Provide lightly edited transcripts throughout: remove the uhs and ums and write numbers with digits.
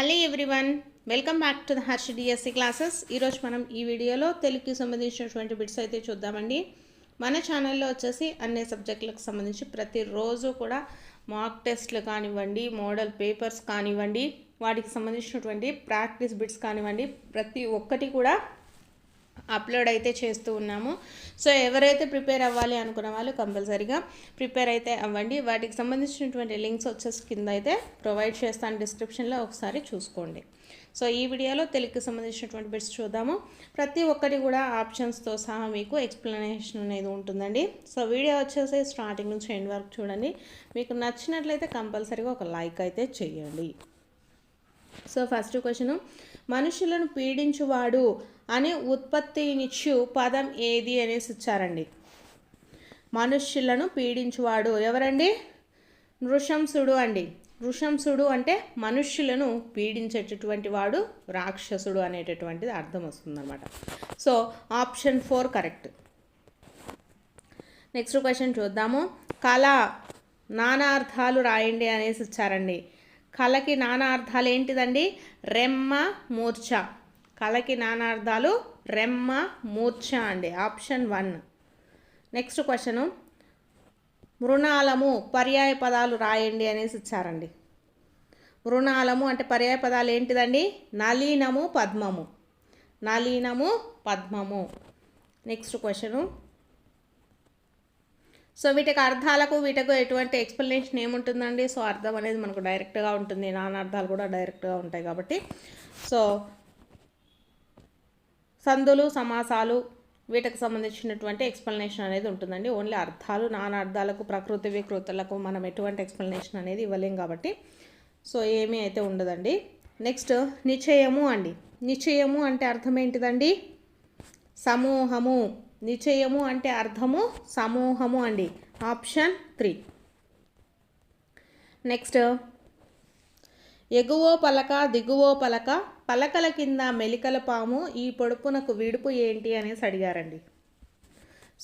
Hello everyone, welcome back to the Harsha DSC classes. ఈరోజు మనం ఈ వీడియోలో తెలుగుకి సంబంధించినటువంటి బిట్స్ అయితే చూద్దామండి. మన ఛానల్లో వచ్చేసి అన్ని సబ్జెక్టులకు సంబంధించి ప్రతిరోజు కూడా మాక్ టెస్ట్లు కానివ్వండి, మోడల్ పేపర్స్ కానివ్వండి, వాటికి సంబంధించినటువంటి ప్రాక్టీస్ బిట్స్ కానివ్వండి, ప్రతి ఒక్కటి కూడా అప్లోడ్ అయితే చేస్తూ ఉన్నాము. సో ఎవరైతే ప్రిపేర్ అవ్వాలి అనుకున్న వాళ్ళు కంపల్సరీగా ప్రిపేర్ అయితే అవ్వండి. వాటికి సంబంధించినటువంటి లింక్స్ వచ్చేసి కింద అయితే ప్రొవైడ్ చేస్తాను, డిస్క్రిప్షన్లో ఒకసారి చూసుకోండి. సో ఈ వీడియోలో తెలుగుకి సంబంధించినటువంటి బిట్స్ చూద్దాము. ప్రతి ఒక్కటి కూడా ఆప్షన్స్తో సహా మీకు ఎక్స్ప్లెనేషన్ అనేది ఉంటుందండి. సో వీడియో వచ్చేసి స్టార్టింగ్ నుంచి ఎండ్ వరకు చూడండి. మీకు నచ్చినట్లయితే కంపల్సరీగా ఒక లైక్ అయితే చేయండి. సో ఫస్ట్ క్వశ్చన్, మనుషులను పీడించువాడు అనే ఉత్పత్తినిచ్చు పదం ఏది అనేసి ఇచ్చారండి. మనుష్యులను పీడించువాడు ఎవరండి? నృశంసుడు అండి. నృశంసుడు అంటే మనుష్యులను పీడించేటటువంటి వాడు, రాక్షసుడు అనేటటువంటిది అర్థం వస్తుందన్నమాట. So option 4 correct. Next question చూద్దాము. కళ నానార్థాలు రాయండి అనేసి ఇచ్చారండి. కళకి నానా అర్థాలు ఏంటిదండి? రెమ్మ, మూర్ఛ. కళకి నానార్థాలు రెమ్మ, మూర్ఛ అండి. ఆప్షన్ 1. నెక్స్ట్ క్వశ్చను, మృణాలము పర్యాయ పదాలు రాయండి అనేసి ఇచ్చారండి. మృణాలము అంటే పర్యాయ పదాలు ఏంటిదండి? నలీనము, పద్మము. నలీనము, పద్మము. నెక్స్ట్ క్వశ్చను, సో వీటికి అర్థాలకు వీటికి ఎటువంటి ఎక్స్ప్లెనేషన్ ఏముంటుందండి? సో అర్థం అనేది మనకు డైరెక్ట్గా ఉంటుంది, నానార్థాలు కూడా డైరెక్ట్గా ఉంటాయి కాబట్టి. సో సందులు, సమాసాలు వీటికి సంబంధించినటువంటి ఎక్స్ప్లెనేషన్ అనేది ఉంటుందండి. ఓన్లీ అర్థాలు, నానార్థాలకు, ప్రకృతి వికృతులకు మనం ఎటువంటి ఎక్స్ప్లెనేషన్ అనేది ఇవ్వలేం కాబట్టి సో ఏమీ అయితే ఉండదండి. నెక్స్ట్ నిశ్చయము అండి. నిశ్చయము అంటే అర్థం ఏంటిదండి? సమూహము. నిశ్చయము అంటే అర్థము సమూహము అండి. ఆప్షన్ 3. నెక్స్ట్, ఎగువో పలక దిగువో పలక, పలకల కింద మెలికల పాము, ఈ పొడుపునకు విడుపు ఏంటి అనేసి అడిగారండి.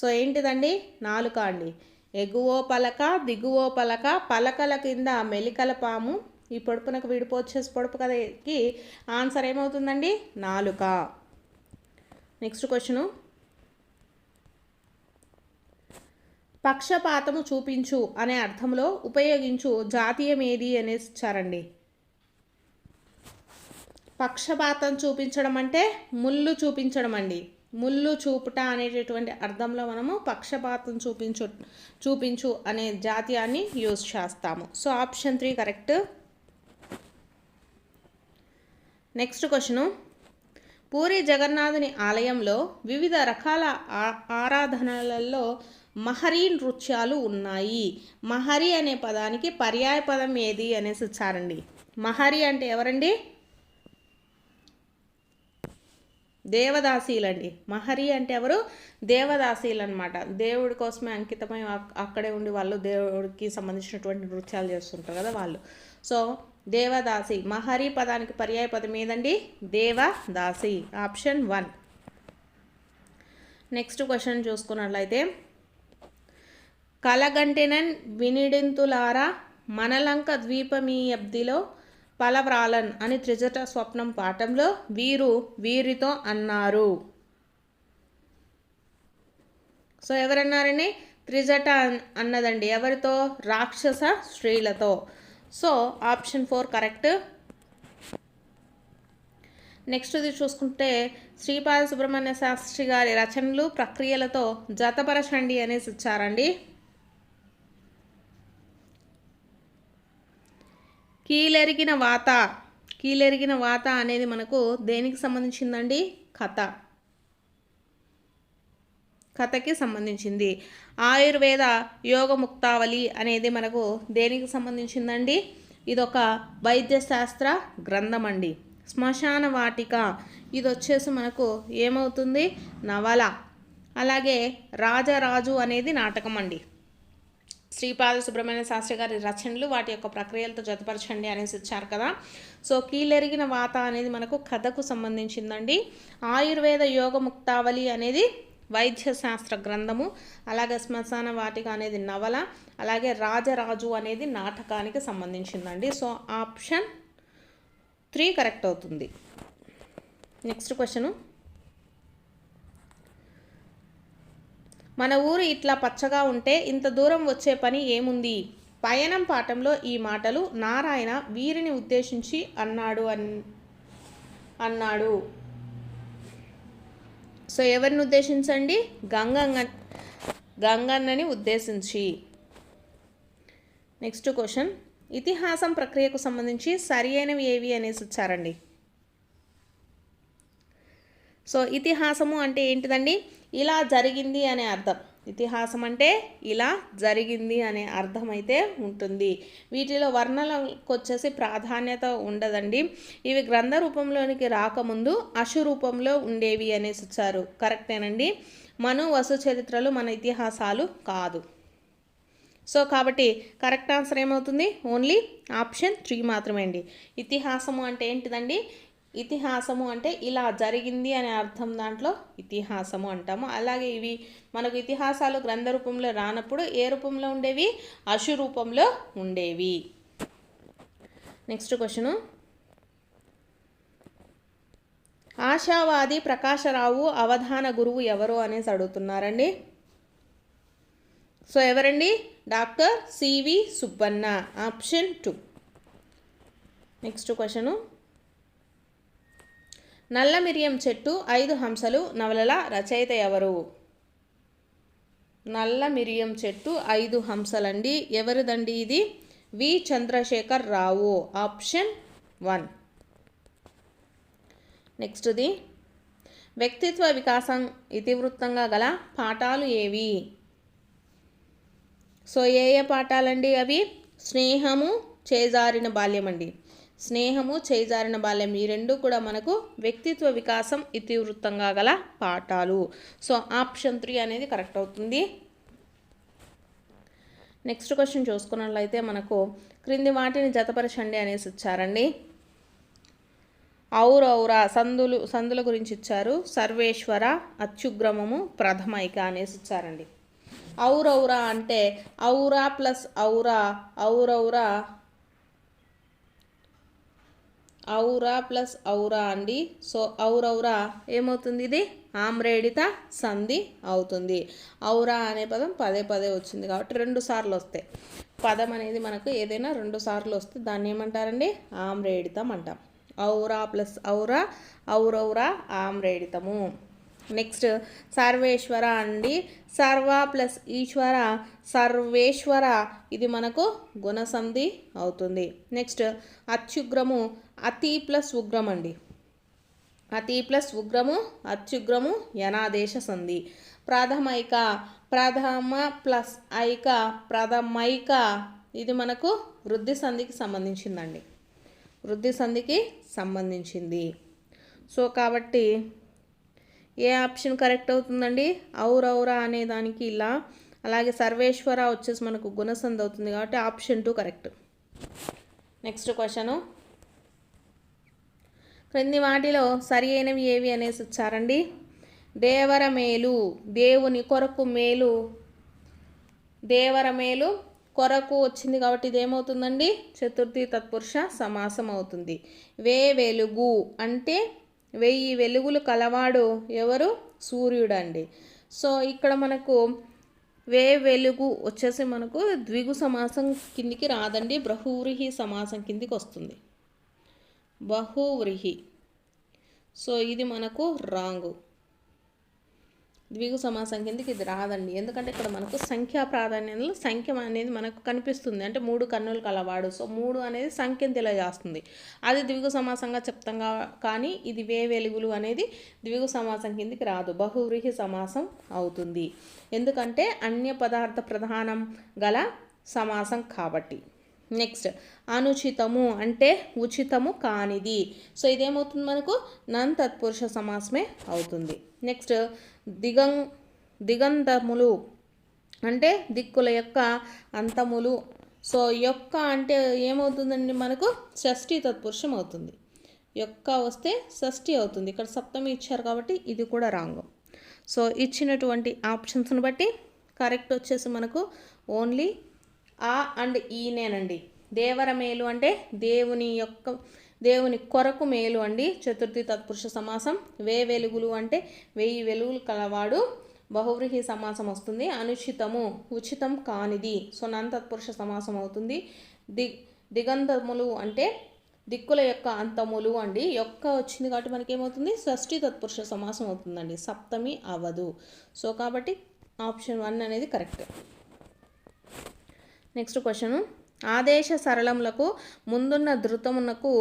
సో ఏంటిదండి? నాలుక అండి. ఎగువో పలక దిగువో పలక, పలకల కింద మెలికల పాము, ఈ పొడుపునకు విడుపు వచ్చేసి పొడుపు కథకి ఆన్సర్ ఏమవుతుందండి? నాలుక. నెక్స్ట్ క్వశ్చను, పక్షపాతము చూపించు అనే అర్థంలో ఉపయోగించు జాతీయం ఏది అనేసి ఇచ్చారండి. పక్షపాతం చూపించడం అంటే ముళ్ళు చూపించడం అండి. ముళ్ళు చూపుట అనేటటువంటి అర్థంలో మనము పక్షపాతం చూపించు అనే జాతీయాన్ని యూజ్ చేస్తాము. So option 3 correct. Next question, Puri జగన్నాథుని ఆలయంలో వివిధ రకాల ఆరాధనలలో మహరీ నృత్యాలు ఉన్నాయి. మహరీ అనే పదానికి పర్యాయ పదం ఏది అనేసి ఇచ్చారండి. మహరీ అంటే ఎవరండి? దేవదాసీలండి. మహరీ అంటే ఎవరు? దేవదాసీలు అనమాట. దేవుడి కోసమే అంకితమై అక్కడే ఉండి వాళ్ళు దేవుడికి సంబంధించినటువంటి నృత్యాలు చేస్తుంటారు కదా వాళ్ళు. సో దేవదాసి. మహరీ పదానికి పర్యాయ పదం ఏదండి? దేవదాసి. ఆప్షన్ 1. నెక్స్ట్ క్వశ్చన్ చూసుకున్నట్లయితే, కలగంటినన్ వినిడింతులారా మనలంక ద్వీపమీయబ్దిలో పలవ్రాలన్ అని త్రిజట స్వప్నం పాఠంలో వీరు వీరితో అన్నారు. సో ఎవరన్నారని? త్రిజట అన్నదండి. ఎవరితో? రాక్షస స్త్రీలతో. So option 4 correct. నెక్స్ట్ది చూసుకుంటే, శ్రీపాద సుబ్రహ్మణ్య శాస్త్రి గారి రచనలు ప్రక్రియలతో జతపరచండి అనేసి ఇచ్చారండి. కీలెరిగిన వాత. కీలెరిగిన వాత అనేది మనకు దేనికి సంబంధించిందండి? కథ. కథకి సంబంధించింది. ఆయుర్వేద యోగముక్తావళి అనేది మనకు దేనికి సంబంధించిందండి? ఇదొక వైద్యశాస్త్ర గ్రంథం అండి. శ్మశాన వాటిక ఇది వచ్చేసి మనకు ఏమవుతుంది? నవల. అలాగే రాజరాజు అనేది నాటకం అండి. శ్రీపాద సుబ్రహ్మణ్య శాస్త్రి గారి రచనలు వాటి యొక్క ప్రక్రియలతో జతపరచండి అనేసి ఇచ్చారు కదా. సో కీలెరిగిన వాత అనేది మనకు కథకు సంబంధించిందండి. ఆయుర్వేద యోగముక్తావళి అనేది వైద్యశాస్త్ర గ్రంథము, అలాగే శ్మశాన వాటిక అనేది నవల, అలాగే రాజరాజు అనేది నాటకానికి సంబంధించిందండి. సో ఆప్షన్ 3 కరెక్ట్ అవుతుంది. నెక్స్ట్ క్వశ్చను, మన ఊరు ఇట్లా పచ్చగా ఉంటే ఇంత దూరం వచ్చే పని ఏముంది? పయనం పాఠంలో ఈ మాటలు నారాయణ వీరిని ఉద్దేశించి అన్నాడు. సో ఎవరిని ఉద్దేశించండి? గంగన్నని ఉద్దేశించి. నెక్స్ట్ క్వశ్చన్, ఇతిహాసం ప్రక్రియకు సంబంధించి సరి అయినవి ఏవి అనేసి ఇచ్చారండి. సో ఇతిహాసము అంటే ఏంటిదండి? ఇలా జరిగింది అనే అర్థం. ఇతిహాసం అంటే ఇలా జరిగింది అనే అర్థం అయితే ఉంటుంది. వీటిలో వర్ణనలకు వచ్చేసి ప్రాధాన్యత ఉండదండి. ఇవి గ్రంథ రూపంలోనికి రాకముందు అశు రూపంలో ఉండేవి అనేసి ఇచ్చారు. కరెక్టేనండి. మను వసు చరిత్రలు మన ఇతిహాసాలు కాదు. సో కాబట్టి కరెక్ట్ ఆన్సర్ ఏమవుతుంది? ఓన్లీ ఆప్షన్ 3 మాత్రమే అండి. ఇతిహాసము అంటే ఏంటిదండి? ఇతిహాసము అంటే ఇలా జరిగింది అనే అర్థం దాంట్లో ఇతిహాసము అంటాము. అలాగే ఇవి మనకు ఇతిహాసాలు గ్రంథ రూపంలో రానప్పుడు ఏ రూపంలో ఉండేవి? అశు రూపంలో ఉండేవి. నెక్స్ట్ క్వశ్చను, ఆశావాది ప్రకాశరావు అవధాన గురువు ఎవరు అనేసి అడుగుతున్నారండి. సో ఎవరండి? Doctor C V Subbanna, option 2. Next question, నల్ల మిరియం చెట్టు 5 హంసలు నవలల రచయిత ఎవరు? నల్ల మిరియం చెట్టు 5 హంసలండి. ఎవరిదండి ఇది? వి చంద్రశేఖర్ రావు, ఆప్షన్ 1. నెక్స్ట్ది, వ్యక్తిత్వ వికాసం ఇతివృత్తంగా గల పాఠాలు ఏవి? సో ఏ పాఠాలండి అవి? స్నేహము, చేజారిన బాల్యం అండి. స్నేహము, చేజారిన బాల్యం ఈ రెండు కూడా మనకు వ్యక్తిత్వ వికాసం ఇతివృత్తంగా గల పాఠాలు. సో ఆప్షన్ 3 అనేది కరెక్ట్ అవుతుంది. నెక్స్ట్ క్వశ్చన్ చూసుకున్నట్లయితే మనకు క్రింది వాటిని జతపరచండి అనేసి ఇచ్చారండి. ఔరౌరా సందుల గురించి ఇచ్చారు. సర్వేశ్వర, అత్యుగ్రమము, ప్రథమైక అనేసి ఇచ్చారండి. ఔరౌరా అంటే ఔరా ప్లస్ ఔరా, ఔరౌరా ఔరా ప్లస్ ఔరా అండి. సో ఔరౌరా ఏమవుతుంది? ఇది ఆమ్రేడిత సంధి అవుతుంది. ఔరా అనే పదం పదే వచ్చింది కాబట్టి 2 సార్లు వస్తాయి. పదం అనేది మనకు ఏదైనా 2 సార్లు వస్తే దాన్ని ఏమంటారండి? ఆమ్రేడితం అంటాం. ఔరా ప్లస్ ఔరా, ఔరౌరా ఆమ్రేడితము. నెక్స్ట్ సర్వేశ్వర అండి. సర్వ ప్లస్ ఈశ్వర, సర్వేశ్వర, ఇది మనకు గుణసంధి అవుతుంది. నెక్స్ట్ అత్యుగ్రము, అతి ప్లస్ ఉగ్రం అండి. అతి ప్లస్ ఉగ్రము, అత్యుగ్రము యనాదేశ సంధి. ప్రథమైక, ప్రథమ ప్లస్ ఐక, ప్రథమైక, ఇది మనకు వృద్ధి సంధికి సంబంధించిందండి. వృద్ధి సంధికి సంబంధించింది. సో కాబట్టి ఏ ఆప్షన్ కరెక్ట్ అవుతుందండి? ఔరౌరా అనే దానికి ఇలా. అలాగే సర్వేశ్వర వచ్చేసి మనకు గుణసంధి అవుతుంది కాబట్టి ఆప్షన్ 2 కరెక్ట్. నెక్స్ట్ క్వశ్చను, క్రింది వాటిలో సరి అయినవి ఏవి అనేసి ఇచ్చారండి. దేవర మేలు, దేవుని కొరకు మేలు, దేవర మేలు కొరకు వచ్చింది కాబట్టి ఇదేమవుతుందండి? చతుర్థి తత్పురుష సమాసం అవుతుంది. వెలుగు అంటే 1000 వెలుగులు కలవాడు ఎవరు? సూర్యుడు అండి. సో ఇక్కడ మనకు వెలుగు వచ్చేసి మనకు ద్విగు సమాసం కిందికి రాదండి, బహువ్రీహి సమాసం కిందికి వస్తుంది. బహువ్రీహి. సో ఇది మనకు రాంగు. ద్విగు సమాసం కిందకి ఇది రాదండి. ఎందుకంటే ఇక్కడ మనకు సంఖ్యా ప్రాధాన్యంలో సంఖ్య అనేది మనకు కనిపిస్తుంది. అంటే 3 కన్నులు కలవాడు. సో 3 అనేది సంఖ్యను తెలియజేస్తుంది. అది ద్విగు సమాసంగా చెప్తాం కానీ ఇది వెలుగులు అనేది ద్విగు సమాసం కిందికి రాదు, బహువ్రీహి సమాసం అవుతుంది. ఎందుకంటే అన్య పదార్థ ప్రధానం గల సమాసం కాబట్టి. నెక్స్ట్ అనుచితము అంటే ఉచితము కానిది. సో ఇదేమవుతుంది? మనకు నన్ తత్పురుష సమాసమే అవుతుంది. నెక్స్ట్ దిగంతములు అంటే దిక్కుల యొక్క అంతములు. సో యొక్క అంటే ఏమవుతుందండి? మనకు షష్ఠీ తత్పురుషం అవుతుంది. యొక్క వస్తే షష్ఠి అవుతుంది. ఇక్కడ సప్తమి ఇచ్చారు కాబట్టి ఇది కూడా రాంగ్. సో ఇచ్చినటువంటి ఆప్షన్స్ని బట్టి కరెక్ట్ వచ్చేసి మనకు ఓన్లీ ఆ అండ్ ఈనేనండి. దేవర మేలు అంటే దేవుని కొరకు మేలు అండి, చతుర్థి తత్పురుష సమాసం. వెలుగులు అంటే 1000 వెలుగులు కలవాడు, బహువ్రీహి సమాసం వస్తుంది. అనుచితము ఉచితం కానిది, సో నంతత్పురుష సమాసం అవుతుంది. దిగంతములు అంటే దిక్కుల యొక్క అంతములు అండి, యొక్క వచ్చింది కాబట్టి మనకి ఏమవుతుంది, షష్ఠి తత్పురుష సమాసం అవుతుందండి, సప్తమి అవదు. సో కాబట్టి ఆప్షన్ 1 అనేది కరెక్ట్. నెక్స్ట్ క్వశ్చన్, ఆదేశ సరళములకు ముందున్న ధృతమునకు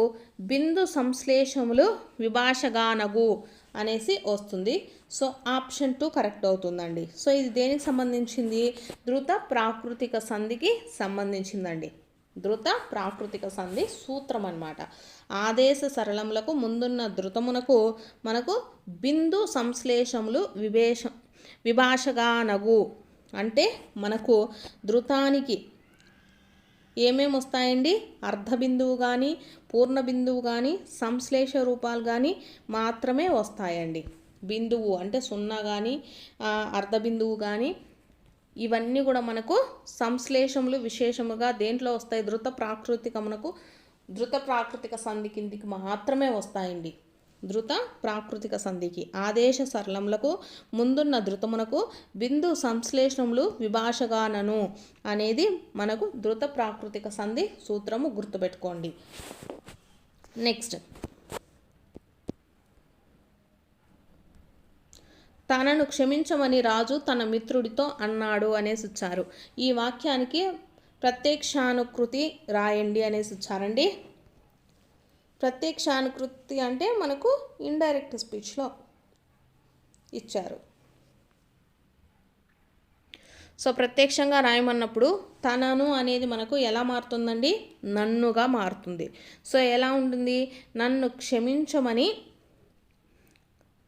బిందు సంశ్లేషములు విభాషగానగు అనేసి వస్తుంది. సో ఆప్షన్ 2 కరెక్ట్ అవుతుందండి. సో ఇది దేనికి సంబంధించింది, ధృత ప్రాకృతిక సంధికి సంబంధించిందండి. ధృత ప్రాకృతిక సంధి సూత్రం అన్నమాట. ఆదేశ సరళములకు ముందున్న ధృతమునకు మనకు బిందు సంశ్లేషములు విభాషగానగు అంటే మనకు ధృతానికి ఏమేమి వస్తాయండి, అర్ధ బిందువు కానీ పూర్ణ బిందువు కానీ సంశ్లేష రూపాలు కానీ మాత్రమే వస్తాయండి. బిందువు అంటే 0 కానీ అర్ధ బిందువు కానీ ఇవన్నీ కూడా మనకు సంశ్లేషములు విశేషముగా దేంట్లో వస్తాయి, ధృత ప్రాకృతిక సంధి కిందికి మాత్రమే వస్తాయండి. ధృత ప్రాకృతిక సంధికి ఆదేశ సరళములకు ముందున్న ధృతమునకు బిందు సంశ్లేషములు విభాషగానను అనేది మనకు ధృత ప్రాకృతిక సంధి సూత్రము, గుర్తుపెట్టుకోండి. నెక్స్ట్, తనను క్షమించమని రాజు తన మిత్రుడితో అన్నాడు అనేసి ఇచ్చారు. ఈ వాక్యానికి ప్రత్యక్షానుకృతి రాయండి అనేసి ఇచ్చారండి. ప్రత్యక్షానుకృతి అంటే మనకు ఇండైరెక్ట్ స్పీచ్లో ఇచ్చారు. సో ప్రత్యక్షంగా రాయమన్నప్పుడు తనను అనేది మనకు ఎలా మారుతుందండి, నన్నుగా మారుతుంది. సో ఎలా ఉంటుంది, నన్ను క్షమించమని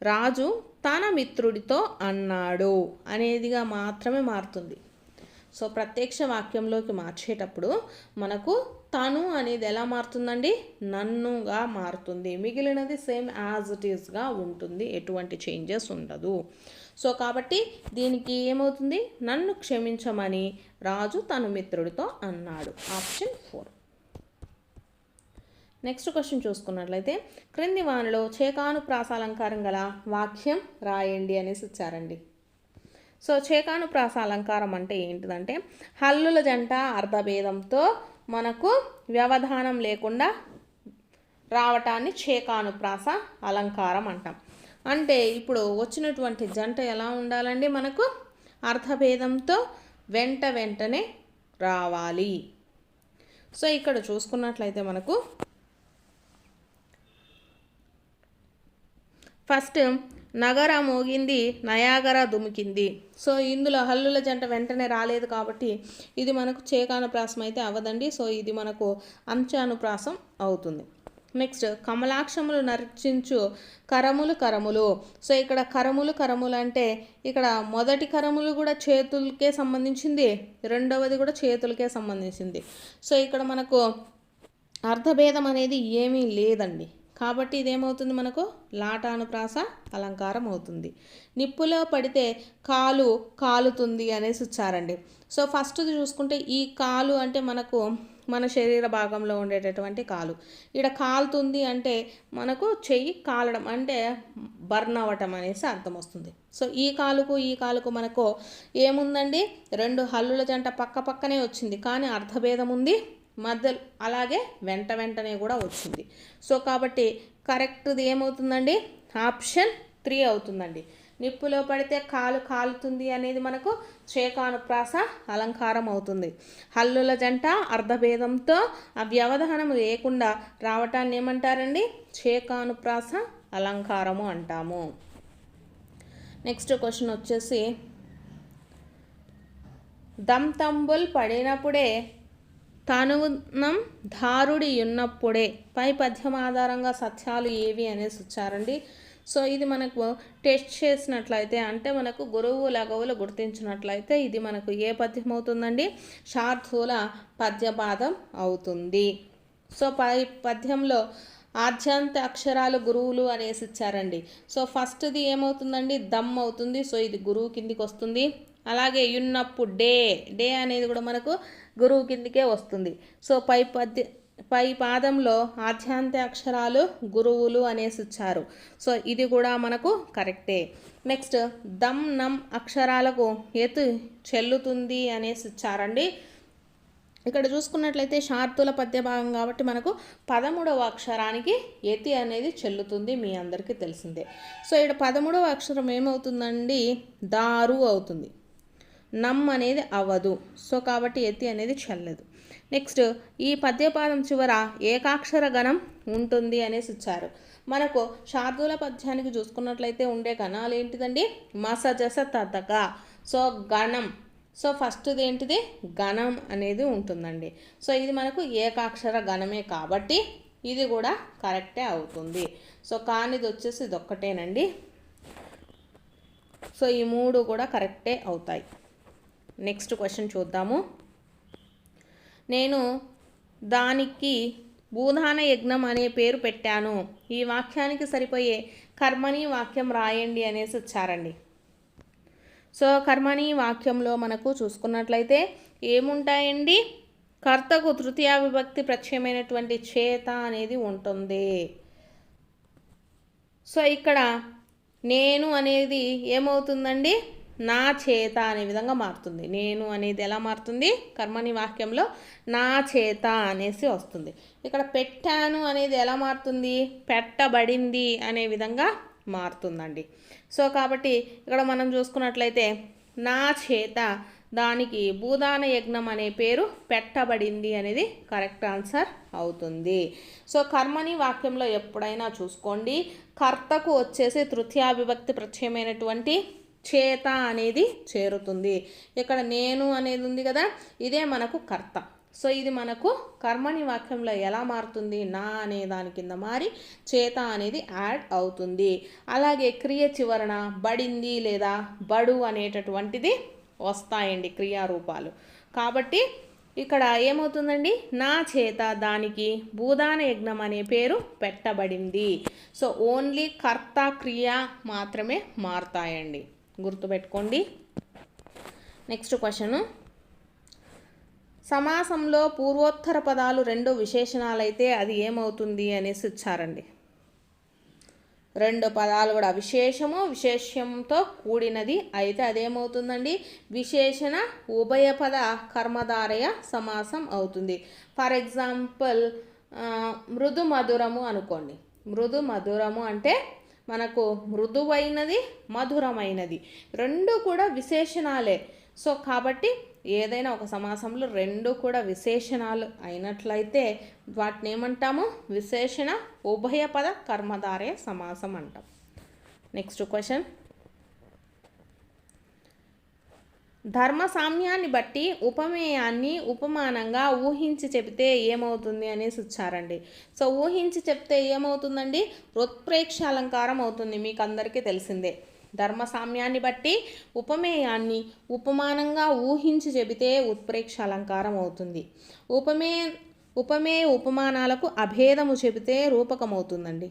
రాజు తన మిత్రుడితో అన్నాడు అనేదిగా మాత్రమే మారుతుంది. సో ప్రత్యక్ష వాక్యంలోకి మార్చేటప్పుడు మనకు తను అనేది ఎలా మారుతుందండి, నన్నుగా మారుతుంది. మిగిలినది సేమ్ యాజ్ ఇట్ ఈస్గా ఉంటుంది, ఎటువంటి చేంజెస్ ఉండదు. సో కాబట్టి దీనికి ఏమవుతుంది, నన్ను క్షమించమని రాజు తన మిత్రుడితో అన్నాడు, ఆప్షన్ 4. నెక్స్ట్ క్వశ్చన్ చూసుకున్నట్లయితే, క్రింది వానిలో చేకానుప్రాసాలంకారం గల వాక్యం రాయండి అనేసి ఇచ్చారండి. సో చేకానుప్రాస అలంకారం అంటే ఏంటిదంటే, హల్లుల జంట అర్ధభేదంతో మనకు వ్యవధానం లేకుండా రావటాన్ని చేకానుప్రాస అలంకారం అంటాం. అంటే ఇప్పుడు వచ్చినటువంటి జంట ఎలా ఉండాలండి, మనకు అర్ధభేదంతో వెంటనే రావాలి. సో ఇక్కడ చూసుకున్నట్లయితే మనకు ఫస్ట్ నగర మోగింది నయాగర దుమికింది. సో ఇందులో హల్లుల జంట వెంటనే రాలేదు కాబట్టి ఇది మనకు చేకానుప్రాసం అయితే అవ్వదండి. సో ఇది మనకు అంశానుప్రాసం అవుతుంది. నెక్స్ట్, కమలాక్షములు నర్చించు కరములు. సో ఇక్కడ కరములు అంటే ఇక్కడ మొదటి కరములు కూడా చేతులకే సంబంధించింది, రెండవది కూడా చేతులకే సంబంధించింది. సో ఇక్కడ మనకు అర్ధభేదం అనేది ఏమీ లేదండి. కాబట్టి ఇదేమవుతుంది, మనకు లాటానుప్రాస అలంకారం అవుతుంది. నిప్పులో పడితే కాలు కాలుతుంది అనేసి ఇచ్చారండి. సో ఫస్ట్ది చూసుకుంటే ఈ కాలు అంటే మనకు మన శరీర భాగంలో ఉండేటటువంటి కాలు. ఇక్కడ కాలుతుంది అంటే మనకు చెయ్యి కాలడం అంటే బర్న్ అవ్వటం అనేసి అర్థం వస్తుంది. సో ఈ కాలుకు మనకు ఏముందండి, 2 హల్లుల జంట పక్కనే వచ్చింది, కానీ అర్ధభేదం ఉంది మధ్యలో, అలాగే వెంటనే కూడా వచ్చింది. సో కాబట్టి కరెక్ట్ది ఏమవుతుందండి, ఆప్షన్ 3 అవుతుందండి. నిప్పులో పడితే కాలు కాలుతుంది అనేది మనకు చేకానుప్రాస అలంకారం అవుతుంది. హల్లుల జంట అర్ధభేదంతో వ్యవధానం లేకుండా రావటాన్ని ఏమంటారండి, చేకానుప్రాస అలంకారము అంటాము. నెక్స్ట్ క్వశ్చన్ వచ్చేసి, దంతంబుల్ పడినప్పుడే తనునం ధారుడి ఉన్నప్పుడే పై పద్యం ఆధారంగా సత్యాలు ఏవి అనేసి వచ్చారండి. సో ఇది మనకు టెస్ట్ చేసినట్లయితే, అంటే మనకు గురువు లఘువులు గుర్తించినట్లయితే ఇది మనకు ఏ పద్యం అవుతుందండి, శార్దూల పద్యపాదం అవుతుంది. సో పై పద్యంలో ఆద్యంత అక్షరాలు గురువులు అనేసి ఇచ్చారండి. సో ఫస్ట్ది ఏమవుతుందండి, దమ్ అవుతుంది. సో ఇది గురువు కిందికి వస్తుంది. అలాగే యున్నప్పు డే, డే అనేది కూడా మనకు గురువు కిందికే వస్తుంది. సో పై పాదంలో ఆద్యాంత అక్షరాలు గురువులు అనేసి ఇచ్చారు. సో ఇది కూడా మనకు కరెక్టే. నెక్స్ట్ దమ్ నమ్ అక్షరాలకు ఎతు చెల్లుతుంది అనేసి ఇచ్చారండి. ఇక్కడ చూసుకున్నట్లయితే శార్తుల పద్య భాగం కాబట్టి మనకు 13వ అక్షరానికి యతి అనేది చెల్లుతుంది, మీ అందరికీ తెలిసిందే. సో ఇక్కడ 13వ అక్షరం ఏమవుతుందండి, దారు అవుతుంది. నమ్ అనేది అవ్వదు. సో కాబట్టి యతి అనేది చెల్లదు. నెక్స్ట్ ఈ పద్యపాదం చివర ఏకాక్షర గణం ఉంటుంది అనేసి ఇచ్చారు. మనకు శార్దూల పద్యానికి చూసుకున్నట్లయితే ఉండే గణాలు ఏంటిదండి, మస జస తతక. సో గణం, సో ఫస్ట్ది ఏంటిది, గణం అనేది ఉంటుందండి. సో ఇది మనకు ఏకాక్షర గణమే కాబట్టి ఇది కూడా కరెక్టే అవుతుంది. సో కానిది వచ్చేసి ఇది ఒక్కటేనండి. సో ఈ 3 కూడా కరెక్టే అవుతాయి. నెక్స్ట్ క్వశ్చన్ చూద్దాము. నేను దానికి భూదాన యజ్ఞం అనే పేరు పెట్టాను. ఈ వాక్యానికి సరిపోయే కర్మని వాక్యం రాయండి అనేసి ఇచ్చారండి. సో కర్మని వాక్యంలో మనకు చూసుకున్నట్లయితే ఏముంటాయండి, కర్తకు తృతీయ విభక్తి ప్రత్యయమైనటువంటి చేత అనేది ఉంటుంది. సో ఇక్కడ నేను అనేది ఏమవుతుందండి, నా చేత అనే విధంగా మారుతుంది. నేను అనేది ఎలా మారుతుంది, కర్మని వాక్యంలో నా చేత అనేసి వస్తుంది. ఇక్కడ పెట్టాను అనేది ఎలా మారుతుంది, పెట్టబడింది అనే విధంగా మారుతుందండి. సో కాబట్టి ఇక్కడ మనం చూసుకున్నట్లయితే నా చేత దానికి భూదాన యజ్ఞం అనే పేరు పెట్టబడింది అనేది కరెక్ట్ ఆన్సర్ అవుతుంది. సో కర్మని వాక్యంలో ఎప్పుడైనా చూసుకోండి, కర్తకు వచ్చేసి తృతీయ విభక్తి ప్రత్యయమైనటువంటి చేత అనేది చేరుతుంది. ఇక్కడ నేను అనేది ఉంది కదా, ఇదే మనకు కర్త. సో ఇది మనకు కర్మని వాక్యంలో ఎలా మారుతుంది, నా అనే దాని కింద మారి చేత అనేది యాడ్ అవుతుంది. అలాగే క్రియ చివరన బడింది లేదా బడు అనేటటువంటిది వస్తాయండి క్రియారూపాలు. కాబట్టి ఇక్కడ ఏమవుతుందండి, నా చేత దానికి భూదాన యజ్ఞం అనే పేరు పెట్టబడింది. సో ఓన్లీ కర్త క్రియ మాత్రమే మారుతాయండి, గుర్తుపెట్టుకోండి. నెక్స్ట్ క్వశ్చన్, సమాసంలో పూర్వోత్తర పదాలు 2 విశేషణాలైతే అది ఏమవుతుంది అనేసి ఇచ్చారండి. 2 పదాలు కూడా విశేషము విశేష్యంతో కూడినది అయితే అదేమవుతుందండి, విశేషణ ఉభయపద కర్మధారయ సమాసం అవుతుంది. ఫర్ ఎగ్జాంపుల్ మృదు మధురము అనుకోండి. మృదు మధురము అంటే మనకు మృదువైనది మధురమైనది 2 కూడా విశేషణాలే. సో కాబట్టి ఏదైనా ఒక సమాసంలో 2 కూడా విశేషణాలు అయినట్లయితే వాటిని ఏమంటాము, విశేషణ ఉభయపద కర్మధారయ సమాసం అంటాం. నెక్స్ట్ క్వశ్చన్, ధర్మ సామ్యాన్ని బట్టి ఉపమేయాన్ని ఉపమానంగా ఊహించి చెబితే ఏమవుతుంది అనేసి ఇచ్చారండి. సో ఊహించి చెప్తే ఏమవుతుందండి, ఉత్ప్రేక్ష అలంకారం అవుతుంది, మీకు అందరికీ తెలిసిందే. ధర్మ సామ్యాన్ని బట్టి ఉపమేయాన్ని ఉపమానంగా ఊహించి చెబితే ఉత్ప్రేక్ష అలంకారం అవుతుంది. ఉపమేయ ఉపమానాలకు అభేదము చెబితే రూపకమవుతుందండి.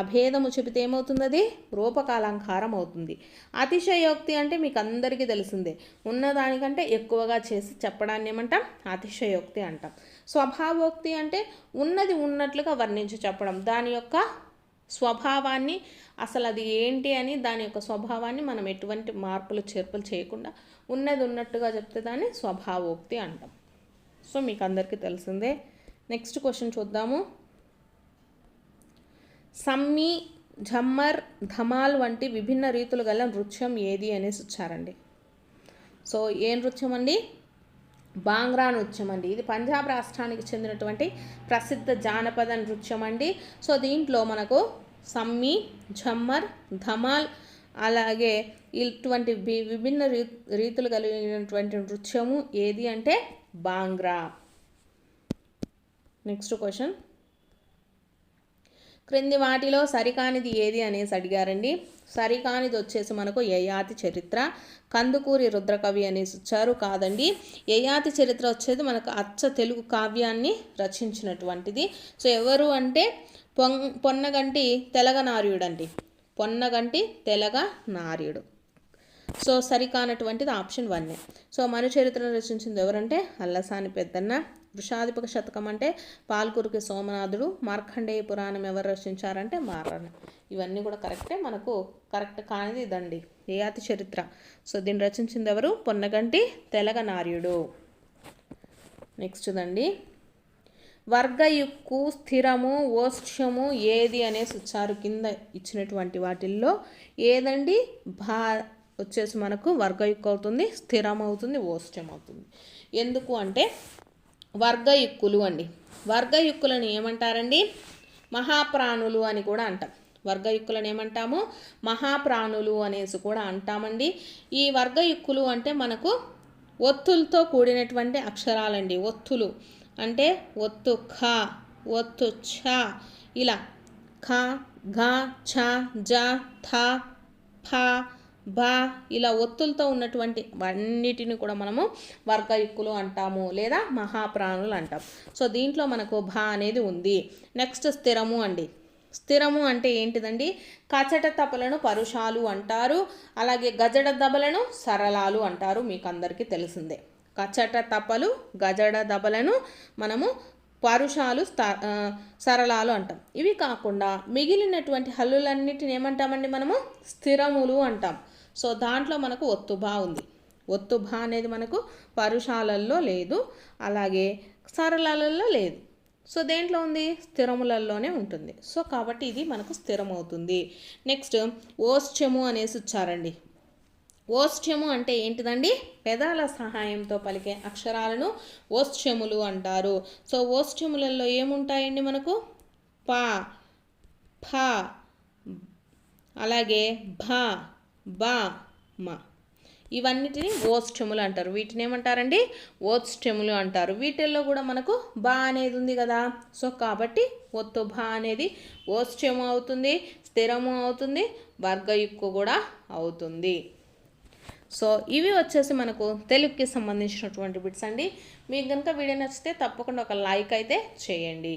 అభేదము చెబితే ఏమవుతుంది, అది రూపకాలంకారం అవుతుంది. అతిశయోక్తి అంటే మీకు అందరికీ తెలిసిందే, ఉన్నదానికంటే ఎక్కువగా చేసి చెప్పడాన్ని ఏమంటాం, అతిశయోక్తి అంటాం. స్వభావోక్తి అంటే ఉన్నది ఉన్నట్లుగా వర్ణించి చెప్పడం, దాని యొక్క స్వభావాన్ని అసలు అది ఏంటి అని దాని యొక్క స్వభావాన్ని మనం ఎటువంటి మార్పులు చేర్పులు చేయకుండా ఉన్నది ఉన్నట్టుగా చెప్తే దాన్ని స్వభావోక్తి అంటాం. సో మీకు అందరికీ తెలిసిందే. నెక్స్ట్ క్వశ్చన్ చూద్దాము. సమ్మి, ఝమ్మర్, ధమాల్ వంటి విభిన్న రీతులు గల నృత్యం ఏది అనేసి ఇచ్చారండి. సో ఏ నృత్యం అండి, బాంగ్రా నృత్యం అండి. ఇది పంజాబ్ రాష్ట్రానికి చెందినటువంటి ప్రసిద్ధ జానపద నృత్యం అండి. సో దీంట్లో మనకు సమ్మి, ఝమ్మర్, ధమాల్ అలాగే ఇటువంటి విభిన్న రీతులు కలిగినటువంటి నృత్యము ఏది అంటే బాంగ్రా. నెక్స్ట్ క్వశ్చన్, క్రింది వాటిలో సరికానిది ఏది అనేసి అడిగారండి. సరికానిది వచ్చేసి మనకు యయాతి చరిత్ర, కందుకూరి రుద్రకవి అనేసి ఇచ్చారు. కాదండి, యయాతి చరిత్ర వచ్చేది మనకు అచ్చ తెలుగు కావ్యాన్ని రచించినటువంటిది. సో ఎవరు అంటే పొన్నగంటి తెలగనార్యుడు అండి. పొన్నగంటి తెలగనార్యుడు. సో సరికానటువంటిది ఆప్షన్ 1. సో మను చరిత్రను రచించింది ఎవరంటే అల్లసాని పెద్దన్న. వృషాధిపక శతకం అంటే పాల్కురికి సోమనాథుడు. మార్కండేయ పురాణం ఎవరు రచించారంటే మారణ. ఇవన్నీ కూడా కరెక్టే. మనకు కరెక్ట్ కానిది ఇదండి యయాతి చరిత్ర. సో దీన్ని రచించింది ఎవరు? పొన్నగంటి తెలగనార్యుడు. నెక్స్ట్ దండి, వర్గయుక్కు, స్థిరము, ఓష్ఠ్యము ఏది అనేసి ఇచ్చారు. కింద ఇచ్చినటువంటి వాటిల్లో ఏదండి? భా వచ్చేసి మనకు వర్గయుక్కు అవుతుంది, స్థిరం అవుతుంది, ఓష్ఠ్యం అవుతుంది. ఎందుకు అంటే వర్గయుక్కులు అండి. వర్గయుక్కులను ఏమంటారండి? మహాప్రాణులు అని కూడా అంటాం. వర్గయుక్కులను ఏమంటాము? మహాప్రాణులు అనేసి కూడా అంటామండి. ఈ వర్గయుక్కులు అంటే మనకు ఒత్తులతో కూడినటువంటి అక్షరాలండి. ఒత్తులు అంటే ఒత్తు ఖ, ఒత్తు ఛ, ఇలా ఖ, ఘ, ఛ, జ, థ, ఫ, బ ఇలా ఒత్తులతో ఉన్నటువంటి అన్నిటిని కూడా మనము వర్గయుక్కులు అంటాము లేదా మహాప్రాణులు అంటాం. సో దీంట్లో మనకు భ అనేది ఉంది. నెక్స్ట్ స్థిరము అండి. స్థిరము అంటే ఏంటిదండి? కచట తపలను పరుషాలు అంటారు. అలాగే గజడ దబలను సరళాలు అంటారు. మీకు అందరికీ తెలిసిందే. కచట తపలు, గజడ దబలను మనము పరుషాలు, సరళాలు అంటాం. ఇవి కాకుండా మిగిలినటువంటి హల్లులన్నిటిని ఏమంటామండి? మనము స్థిరములు అంటాం. సో దాంట్లో మనకు ఒత్తుభా ఉంది. ఒత్తుభా అనేది మనకు పరుషాలల్లో లేదు, అలాగే సరళాలలో లేదు. సో దేంట్లో ఉంది? స్థిరములలోనే ఉంటుంది. సో కాబట్టి ఇది మనకు స్థిరమవుతుంది. నెక్స్ట్ ఓష్ఠ్యము అనేసి ఇచ్చారండి. ఓష్ఠ్యము అంటే ఏంటిదండి? పెదాల సహాయంతో పలికే అక్షరాలను ఓష్ఠ్యములు అంటారు. సో ఓష్ఠ్యములలో ఏముంటాయండి మనకు? ప, ఫ, అలాగే భ, బ, మ ఇవన్నిటిని ఓష్ఠ్యములు అంటారు. వీటిని ఏమంటారండి? ఓష్ఠ్యములు అంటారు. వీటిల్లో కూడా మనకు బా అనేది ఉంది కదా. సో కాబట్టి ఒత్తు భా అనేది ఓష్ఠ్యము అవుతుంది, స్థిరము అవుతుంది, వర్గయుక్కు కూడా అవుతుంది. సో ఇవి వచ్చేసి మనకు తెలుగుకి సంబంధించినటువంటి బిట్స్ అండి. మీకు కనుక వీడియో నచ్చితే తప్పకుండా ఒక లైక్ అయితే చేయండి.